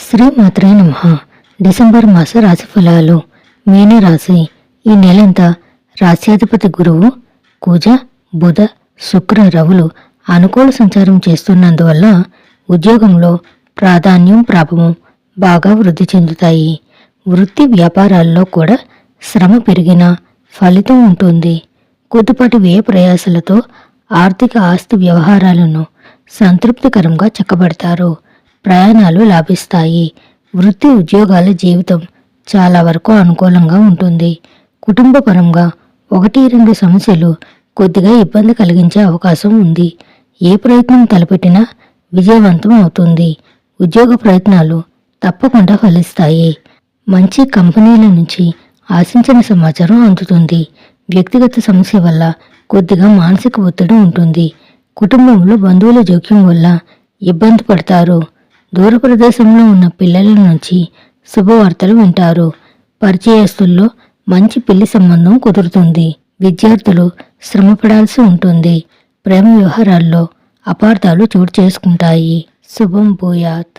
శ్రీమాత్రే నమః. డిసెంబర్ మాస రాశిఫలాలు. మీనరాశి. ఈ నెలంతా రాశ్యాధిపతి గురువు, కుజ, బుధ, శుక్ర, రవులు అనుకూల సంచారం చేస్తున్నందువల్ల ఉద్యోగంలో ప్రాధాన్యం ప్రాపము బాగా వృద్ధి చెందుతాయి. వృత్తి వ్యాపారాల్లో కూడా శ్రమ పెరిగినా ఫలితం ఉంటుంది. కొద్దిపాటి వ్యయ ప్రయాసలతో ఆర్థిక ఆస్తి వ్యవహారాలను సంతృప్తికరంగా చక్కబెడతారు. ప్రయాణాలు లాభిస్తాయి. వృత్తి ఉద్యోగాల జీవితం చాలా వరకు అనుకూలంగా ఉంటుంది. కుటుంబపరంగా 1-2 సమస్యలు కొద్దిగా ఇబ్బంది కలిగించే అవకాశం ఉంది. ఏ ప్రయత్నం తలపెట్టినా విజయవంతం అవుతుంది. ఉద్యోగ ప్రయత్నాలు తప్పకుండా ఫలిస్తాయి. మంచి కంపెనీల నుంచి ఆశించిన సమాచారం అందుతుంది. వ్యక్తిగత సమస్య వల్ల కొద్దిగా మానసిక ఒత్తిడి ఉంటుంది. కుటుంబంలో బంధువుల జోక్యం వల్ల ఇబ్బంది పడతారు. దూర ప్రదేశంలో ఉన్న పిల్లల నుంచి శుభవార్తలు వింటారు. పరిచయస్తుల్లో మంచి పెళ్లి సంబంధం కుదురుతుంది. విద్యార్థులు శ్రమపడాల్సి ఉంటుంది. ప్రేమ వ్యవహారాల్లో అపార్థాలు చోటు చేసుకుంటాయి. శుభం భూయాత్.